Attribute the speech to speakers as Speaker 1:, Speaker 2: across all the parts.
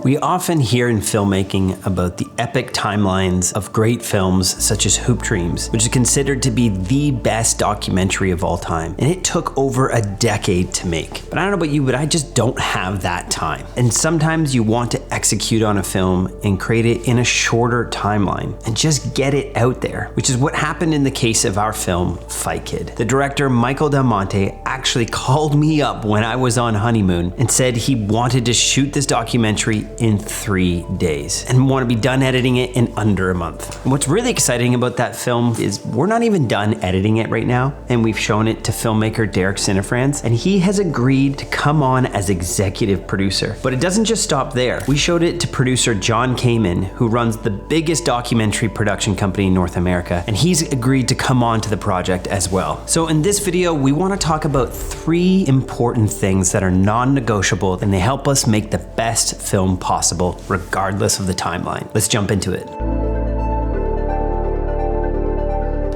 Speaker 1: We often hear in filmmaking about the epic timelines of great films such as Hoop Dreams, which is considered to be the best documentary of all time. And it took over a decade to make. But I don't know about you, but I just don't have that time. And sometimes you want to execute on a film and create it in a shorter timeline and just get it out there, which is what happened in the case of our film, Fight Kid. The director, Michael Del Monte, actually called me up when I was on honeymoon and said he wanted to shoot this documentary in 3 days and want to be done editing it in under a month. And what's really exciting about that film is we're not even done editing it right now, and we've shown it to filmmaker Derek Cianfrance, and he has agreed to come on as executive producer. But it doesn't just stop there. We showed it to producer John Kamen, who runs the biggest documentary production company in North America, and he's agreed to come on to the project as well. So in this video, we want to talk about 3 important things that are non-negotiable, and they help us make the best film possible, regardless of the timeline. Let's jump into it.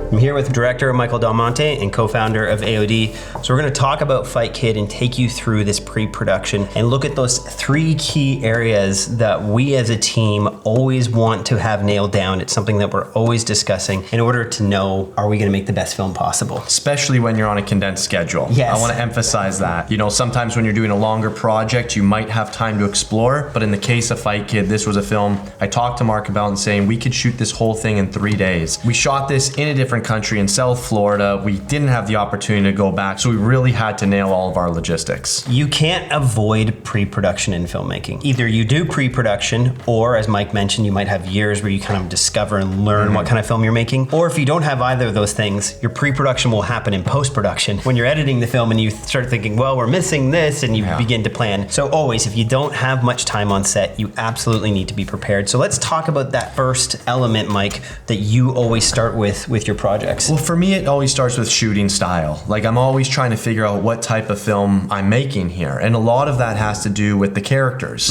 Speaker 1: I'm here with director Michael Del Monte and co-founder of AOD. So we're going to talk about Fight Kid and take you through this pre-production and look at those 3 key areas that we as a team always want to have nailed down. It's something that we're always discussing in order to know, are we going to make the best film possible?
Speaker 2: Especially when you're on a condensed schedule.
Speaker 1: Yes.
Speaker 2: I want to emphasize that. You know, sometimes when you're doing a longer project, you might have time to explore, but in the case of Fight Kid, this was a film I talked to Mark about and saying we could shoot this whole thing in 3 days. We shot this in a different country in South Florida. We didn't have the opportunity to go back, so we really had to nail all of our logistics.
Speaker 1: You can't avoid pre-production in filmmaking. Either you do pre-production, or as Mike mentioned, you might have years where you kind of discover and learn what kind of film you're making. Or if you don't have either of those things, your pre-production will happen in post-production when you're editing the film and you start thinking, well, we're missing this, and you begin to plan. So always, if you don't have much time on set, you absolutely need to be prepared. So let's talk about that first element, Mike, that you always start with your projects.
Speaker 2: Well, for me, it always starts with shooting style. Like, I'm always trying to figure out what type of film I'm making here. And a lot of that has to do with the characters.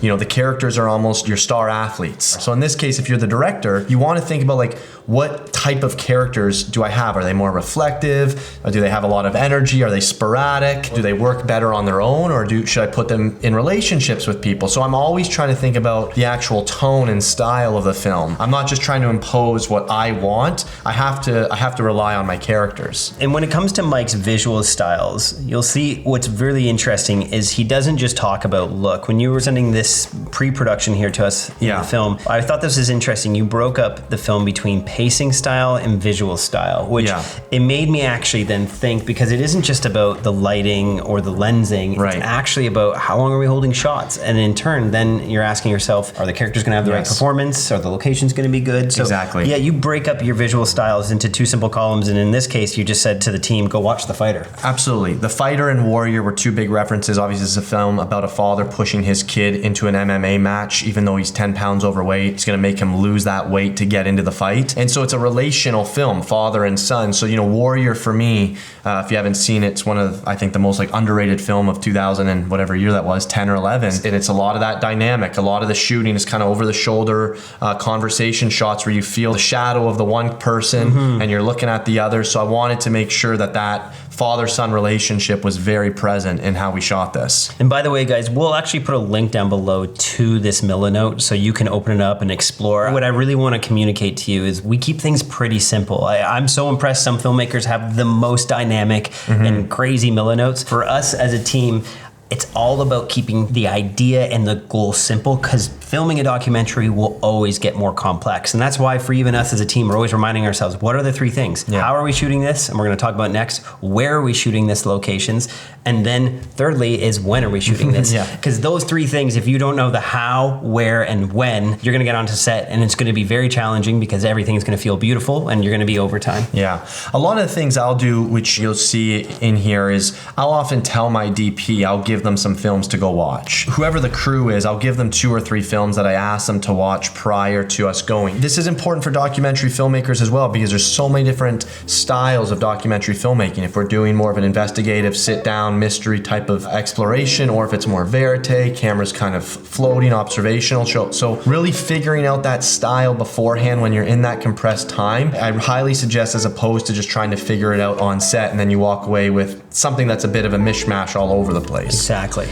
Speaker 2: You know, the characters are almost your star athletes. So in this case, if you're the director, you want to think about, like, what type of characters do I have? Are they more reflective? Or do they have a lot of energy? Are they sporadic? Do they work better on their own? Or should I put them in relationships with people? So I'm always trying to think about the actual tone and style of the film. I'm not just trying to impose what I want. I have to rely on my characters.
Speaker 1: And when it comes to Mike's visual styles, you'll see what's really interesting is he doesn't just talk about look. When you were sending this pre-production here to us in the film, I thought this was interesting. You broke up the film between pacing style and visual style, which it made me actually then think, because it isn't just about the lighting or the lensing, it's actually about how long are we holding shots? And in turn, then you're asking yourself, are the characters going to have the right performance? Are the locations going to be good? So, yeah, you break up your visual styles into 2 simple columns, and in this case, you just said to the team, go watch The Fighter.
Speaker 2: Absolutely. The Fighter and Warrior were 2 big references. Obviously, it's a film about a father pushing his kid into an MMA match, even though he's 10 pounds overweight. It's going to make him lose that weight to get into the fight. And so it's a relational film, father and son. So, you know, Warrior for me, if you haven't seen it, it's one of, I think, the most like underrated film of 2000 and whatever year that was, 10 or 11. And it's a lot of that dynamic. A lot of the shooting is kind of over the shoulder conversation shots where you feel the shadow of the one person and you're looking at the other. So I wanted to make sure that that father-son relationship was very present in how we shot this.
Speaker 1: And by the way, guys, we'll actually put a link down below to this Milanote so you can open it up and explore. What I really want to communicate to you is we keep things pretty simple. I'm so impressed some filmmakers have the most dynamic and crazy Milanotes. For us as a team, it's all about keeping the idea and the goal simple, because filming a documentary will always get more complex. And that's why for even us as a team, we're always reminding ourselves, what are the 3 things? How are we shooting this? And we're going to talk about next, where are we shooting this locations? And then thirdly is, when are we shooting this? Because those 3 things, if you don't know the how, where, and when, you're going to get onto set and it's going to be very challenging because everything is going to feel beautiful and you're going to be overtime.
Speaker 2: Yeah. A lot of the things I'll do, which you'll see in here, is I'll often tell my DP, I'll give them some films to go watch. Whoever the crew is, I'll give them 2 or 3 films that I ask them to watch prior to us going. This is important for documentary filmmakers as well, because there's so many different styles of documentary filmmaking. If we're doing more of an investigative, sit down, mystery type of exploration, or if it's more verite, cameras kind of floating, observational. So really figuring out that style beforehand when you're in that compressed time, I highly suggest, as opposed to just trying to figure it out on set and then you walk away with something that's a bit of a mishmash all over the place.
Speaker 1: Exactly.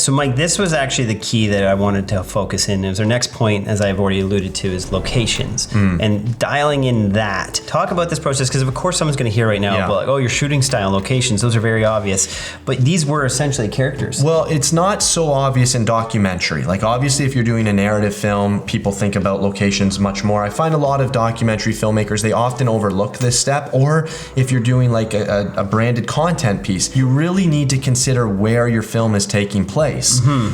Speaker 1: So Mike, this was actually the key that I wanted to focus in. As our next point, as I've already alluded to, is locations and dialing in that. Talk about this process, because of course someone's going to hear right now, like, oh, your shooting style, locations, those are very obvious. But these were essentially characters.
Speaker 2: Well, it's not so obvious in documentary. Like, obviously, if you're doing a narrative film, people think about locations much more. I find a lot of documentary filmmakers, they often overlook this step. Or if you're doing like a branded content piece, you really need to consider where your film is taking place.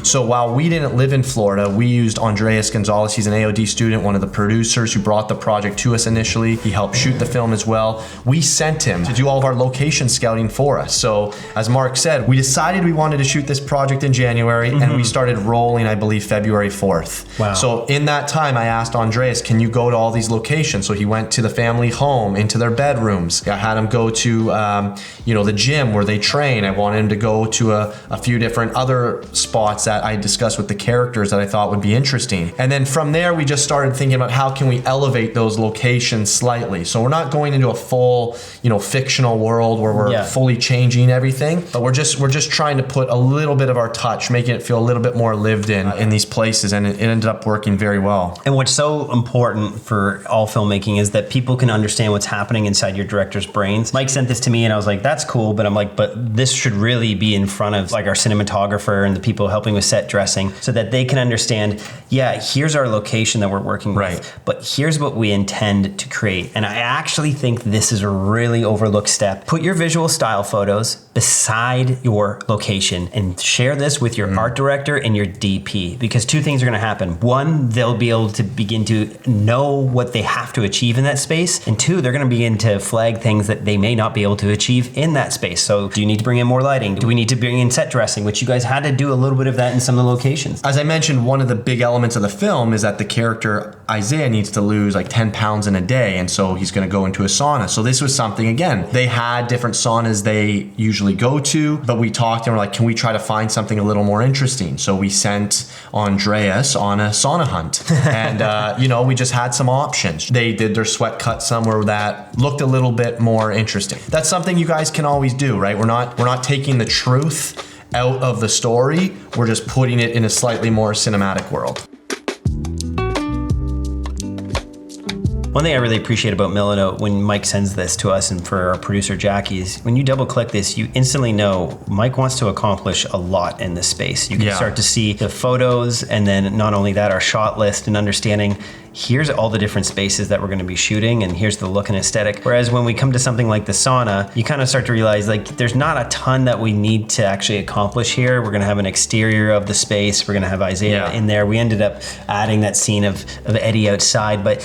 Speaker 2: So while we didn't live in Florida, we used Andreas Gonzalez. He's an AOD student, one of the producers who brought the project to us initially. He helped shoot the film as well. We sent him to do all of our location scouting for us. So as Mark said, we decided we wanted to shoot this project in January, and we started rolling, I believe, February 4th.
Speaker 1: Wow.
Speaker 2: So in that time, I asked Andreas, can you go to all these locations? So he went to the family home, into their bedrooms. I had him go to, the gym where they train. I wanted him to go to a few different other spots that I discussed with the characters that I thought would be interesting. And then from there, we just started thinking about how can we elevate those locations slightly. So we're not going into a full, fictional world where we're fully changing everything, but we're just trying to put a little bit of our touch, making it feel a little bit more lived in these places, and it ended up working very well.
Speaker 1: And what's so important for all filmmaking is that people can understand what's happening inside your director's brains. Mike sent this to me and I was like, that's cool, but I'm like, but this should really be in front of like our cinematographer and the people helping with set dressing, so that they can understand, here's our location that we're working with, but here's what we intend to create. And I actually think this is a really overlooked step. Put your visual style photos beside your location and share this with your art director and your DP, because two things are going to happen. One, they'll be able to begin to know what they have to achieve in that space, and two, they're going to begin to flag things that they may not be able to achieve in that space. So do you need to bring in more lighting? Do we need to bring in set dressing, which you guys had to do a little bit of that in some of the locations?
Speaker 2: As I mentioned, one of the big elements of the film is that the character Isaiah needs to lose like 10 pounds in a day, and so he's going to go into a sauna. So this was something, again, they had different saunas they usually go to, but we talked and we're like, can we try to find something a little more interesting? So we sent Andreas on a sauna hunt, and we just had some options. They did their sweat cut somewhere that looked a little bit more interesting. That's something you guys can always do, right? We're not taking the truth out of the story. We're just putting it in a slightly more cinematic world.
Speaker 1: One thing I really appreciate about Milanote when Mike sends this to us and for our producer Jackie is when you double click this, you instantly know Mike wants to accomplish a lot in this space. You can start to see the photos, and then not only that, our shot list, and understanding here's all the different spaces that we're going to be shooting, and here's the look and aesthetic. Whereas when we come to something like the sauna, you kind of start to realize like there's not a ton that we need to actually accomplish here. We're going to have an exterior of the space. We're going to have Isaiah in there. We ended up adding that scene of Eddie outside. But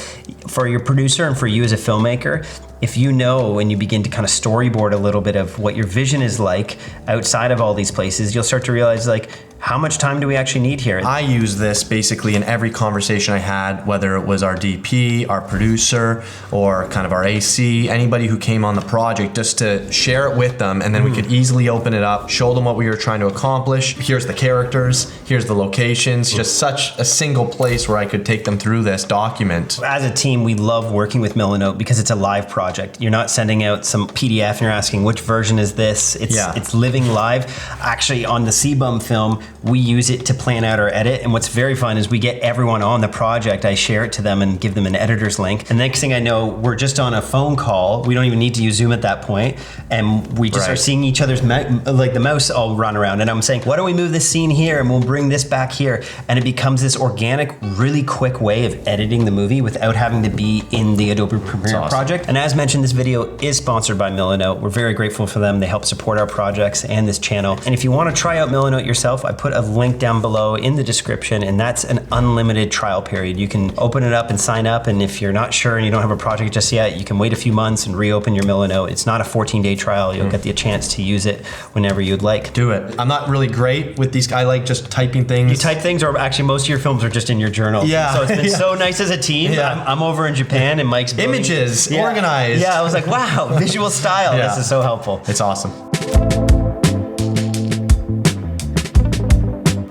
Speaker 1: for your producer and for you as a filmmaker, if you know and you begin to kind of storyboard a little bit of what your vision is like outside of all these places, you'll start to realize like, how much time do we actually need here?
Speaker 2: I use this basically in every conversation I had, whether it was our DP, our producer, or kind of our AC, anybody who came on the project, just to share it with them, and then we could easily open it up, show them what we were trying to accomplish. Here's the characters, here's the locations, just such a single place where I could take them through this document.
Speaker 1: As a team, we love working with Milanote because it's a live project. You're not sending out some PDF and you're asking which version is this. It's living live. Actually, on the CBUM film, we use it to plan out our edit. And what's very fun is we get everyone on the project. I share it to them and give them an editor's link. And the next thing I know, we're just on a phone call. We don't even need to use Zoom at that point. And we just are seeing each other's, like the mouse all run around. And I'm saying, why don't we move this scene here and we'll bring this back here? And it becomes this organic, really quick way of editing the movie without having to be in the Adobe Premiere project. And as mentioned, this video is sponsored by Milanote. We're very grateful for them. They help support our projects and this channel. And if you want to try out Milanote yourself, I put a link down below in the description, and that's an unlimited trial period. You can open it up and sign up, and if you're not sure and you don't have a project just yet, you can wait a few months and reopen your Milanote. It's not a 14-day trial. You'll get the chance to use it whenever you'd like.
Speaker 2: Do it. I'm not really great with these. I like just typing things.
Speaker 1: You type things, or actually most of your films are just in your journal.
Speaker 2: Yeah.
Speaker 1: So it's been so nice as a team.
Speaker 2: Yeah.
Speaker 1: I'm over in Japan and Mike's building.
Speaker 2: Images, organized.
Speaker 1: Yeah, I was like, wow, visual style. This is so helpful.
Speaker 2: It's awesome.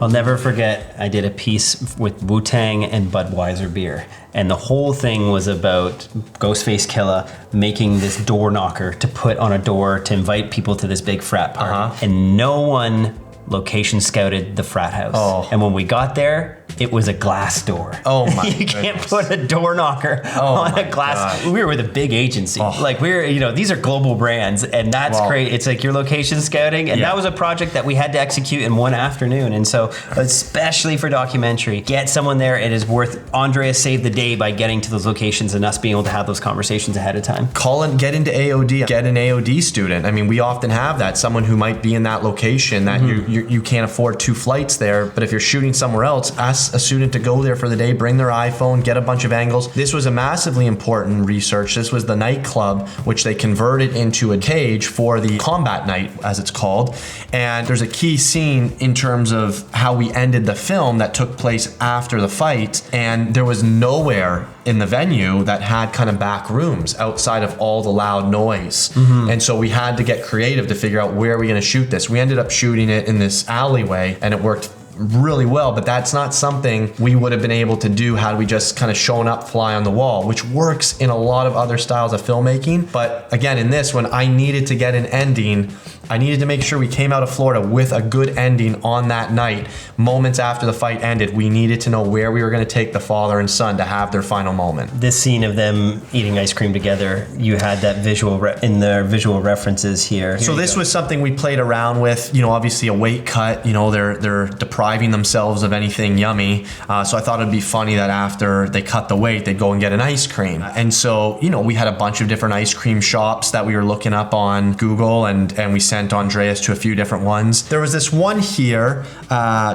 Speaker 1: I'll never forget, I did a piece with Wu-Tang and Budweiser beer. And the whole thing was about Ghostface Killah making this door knocker to put on a door to invite people to this big frat party. And no one location scouted the frat house.
Speaker 2: Oh.
Speaker 1: And when we got there, it was a glass door.
Speaker 2: Oh my
Speaker 1: You can't
Speaker 2: goodness.
Speaker 1: put a door knocker on
Speaker 2: my
Speaker 1: a glass.
Speaker 2: God.
Speaker 1: We were with a big agency. Like these are global brands, and that's great. It's like your location scouting, and that was a project that we had to execute in one afternoon. And so, especially for documentary, get someone there. It is worth. Andreas saved the day by getting to those locations and us being able to have those conversations ahead of time.
Speaker 2: Get into AOD, get an AOD student. I mean, we often have that, someone who might be in that location that you can't afford 2 flights there, but if you're shooting somewhere else, ask a student to go there for the day, bring their iPhone, get a bunch of angles. This was a massively important research. This was the nightclub, which they converted into a cage for the combat night, as it's called. And there's a key scene in terms of how we ended the film that took place after the fight, and there was nowhere in the venue that had kind of back rooms outside of all the loud noise. And so we had to get creative to figure out where are we going to shoot this. We ended up shooting it in this alleyway, and it worked really well, but that's not something we would have been able to do had we just kind of shown up fly on the wall, which works in a lot of other styles of filmmaking. But again, in this one, I needed to get an ending. I needed to make sure we came out of Florida with a good ending on that night. Moments after the fight ended, we needed to know where we were going to take the father and son to have their final moment.
Speaker 1: This scene of them eating ice cream together, you had that visual in their visual references here.
Speaker 2: So this was something we played around with, obviously a weight cut, they're depriving themselves of anything yummy. So I thought it'd be funny that after they cut the weight, they'd go and get an ice cream. And so, we had a bunch of different ice cream shops that we were looking up on Google, and we sent Andreas to a few different ones. There was this one here,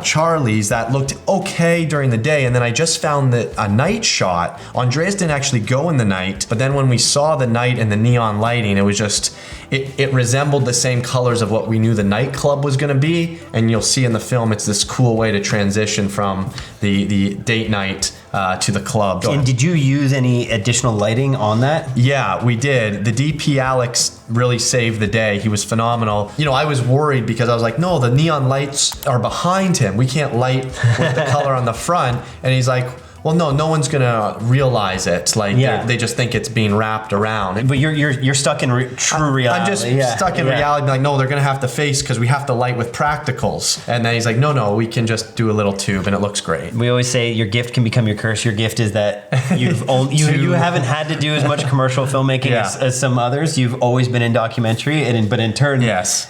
Speaker 2: Charlie's, that looked okay during the day, and then I just found that a night shot. Andreas didn't actually go in the night, but then when we saw the night and the neon lighting, it was just, it resembled the same colors of what we knew the nightclub was going to be, and you'll see in the film it's this cool way to transition from the date night to the club.
Speaker 1: And did you use any additional lighting on that?
Speaker 2: Yeah, we did. The DP Alex really saved the day. He was phenomenal. I was worried because I was like, no, the neon lights are behind him. We can't light with the color on the front. And he's like, well, no one's gonna realize it. Like they just think it's being wrapped around.
Speaker 1: But you're stuck in true reality.
Speaker 2: I'm just stuck in reality. Like, no, they're gonna have to face because we have to light with practicals. And then he's like, no, we can just do a little tube and it looks great.
Speaker 1: We always say your gift can become your curse. Your gift is that you haven't had to do as much commercial filmmaking as some others. You've always been in documentary, but in turn,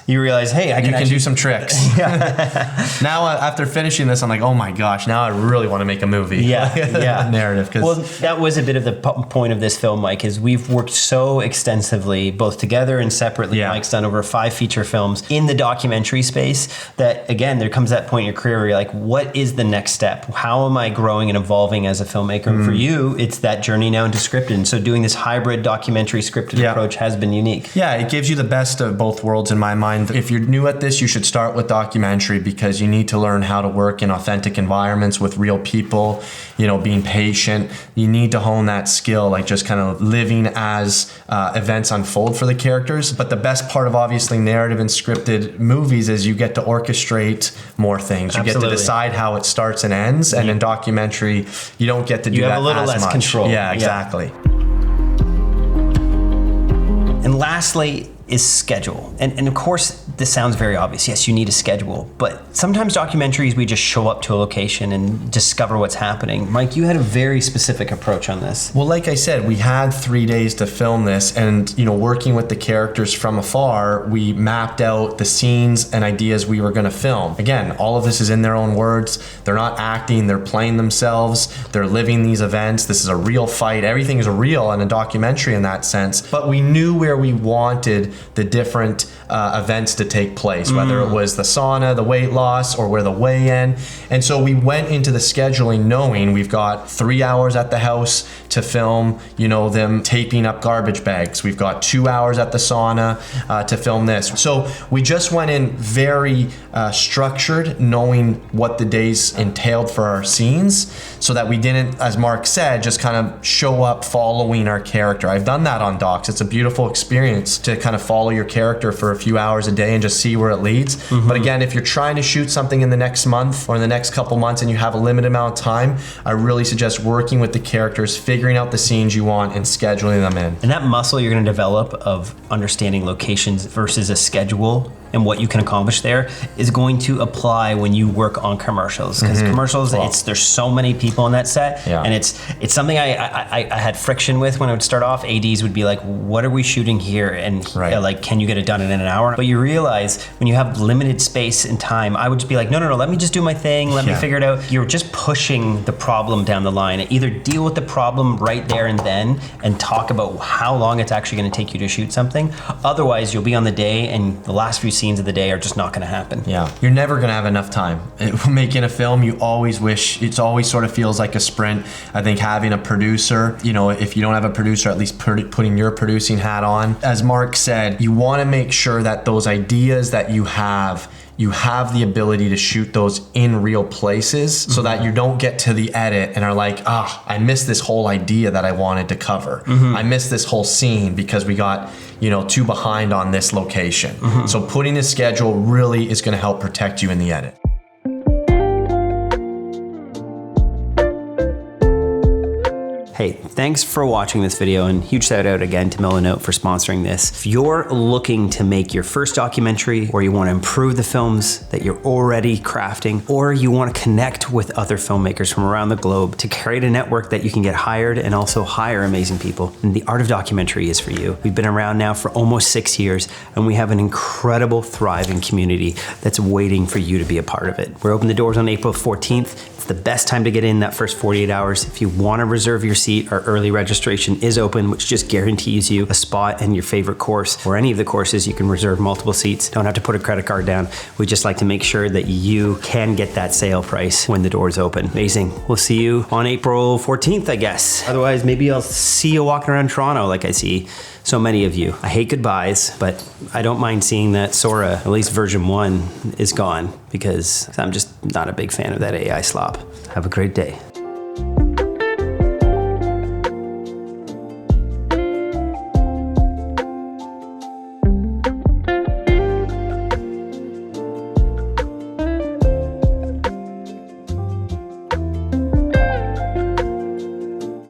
Speaker 1: you realize, hey, I can
Speaker 2: do some tricks. Now after finishing this, I'm like, oh my gosh, now I really want to make a movie. Narrative.
Speaker 1: Well, that was a bit of the point of this film, Mike, is we've worked so extensively, both together and separately. Mike's done over 5 feature films in the documentary space that, again, there comes that point in your career where you're like, what is the next step? How am I growing and evolving as a filmmaker? And for you, it's that journey now into scripted. And so doing this hybrid documentary scripted approach has been unique.
Speaker 2: Yeah, it gives you the best of both worlds in my mind. If you're new at this, you should start with documentary because you need to learn how to work in authentic environments with real people, being patient. You need to hone that skill, like just kind of living as events unfold for the characters. But the best part of obviously narrative and scripted movies is you get to orchestrate more things. You get to decide how it starts and ends. And in documentary, you don't get to do that as much.
Speaker 1: You have a little less control.
Speaker 2: Yeah, exactly.
Speaker 1: And lastly is schedule. And of course, this sounds very obvious. Yes, you need a schedule, but sometimes documentaries, we just show up to a location and discover what's happening. Mike, you had a very specific approach on this.
Speaker 2: Well, like I said, we had 3 days to film this, and working with the characters from afar, we mapped out the scenes and ideas we were going to film. Again, all of this is in their own words. They're not acting, they're playing themselves, they're living these events. This is a real fight. Everything is real in a documentary in that sense, but we knew where we wanted the different events to take place, whether it was the sauna, the weight loss, or where the weigh-in. And so we went into the scheduling knowing we've got 3 hours at the house to film, them taping up garbage bags. We've got 2 hours at the sauna to film this. So we just went in very structured, knowing what the days entailed for our scenes, so that we didn't, as Mark said, just kind of show up following our character. I've done that on docs. It's a beautiful experience to kind of follow your character for a few hours a day and just see where it leads. But again, if you're trying to shoot something in the next month or in the next couple months and you have a limited amount of time, I really suggest working with the characters, figuring out the scenes you want and scheduling them in.
Speaker 1: And that muscle you're going to develop of understanding locations versus a schedule and what you can accomplish there is going to apply when you work on commercials. Because commercials, there's so many people on that set, and it's something I had friction with when I would start off. ADs would be like, what are we shooting here? And like, can you get it done in an hour? But you realize when you have limited space and time, I would just be like, no, let me just do my thing. Let me figure it out. You're just pushing the problem down the line. Either deal with the problem right there and then and talk about how long it's actually going to take you to shoot something. Otherwise, you'll be on the day and the last few scenes of the day are just not going to happen.
Speaker 2: Yeah, you're never going to have enough time. Making a film, you always wish, it always sort of feels like a sprint. I think having a producer, you know, if you don't have a producer, at least putting your producing hat on. As Mark said, you want to make sure that those ideas that you have the ability to shoot those in real places so that you don't get to the edit and are like, I missed this whole idea that I wanted to cover. I missed this whole scene because we got, you know, too behind on this location. So putting a schedule really is going to help protect you in the edit.
Speaker 1: Hey, thanks for watching this video, and huge shout out again to Milanote for sponsoring this. If you're looking to make your first documentary, or you want to improve the films that you're already crafting, or you want to connect with other filmmakers from around the globe to create a network that you can get hired and also hire amazing people, then the Art of Documentary is for you. We've been around now for almost 6 years, and we have an incredible, thriving community that's waiting for you to be a part of it. We're opening the doors on April 14th. The best time to get in that first 48 hours. If you want to reserve your seat, our early registration is open, which just guarantees you a spot in your favorite course or any of the courses. You can reserve multiple seats. Don't have to put a credit card down. We just like to make sure that you can get that sale price when the doors open. Amazing. We'll see you on April 14th, I guess. Otherwise, maybe I'll see you walking around Toronto like I see so many of you. I hate goodbyes, but I don't mind seeing that Sora, at least version 1, is gone because I'm just not a big fan of that AI slop. Have a great day.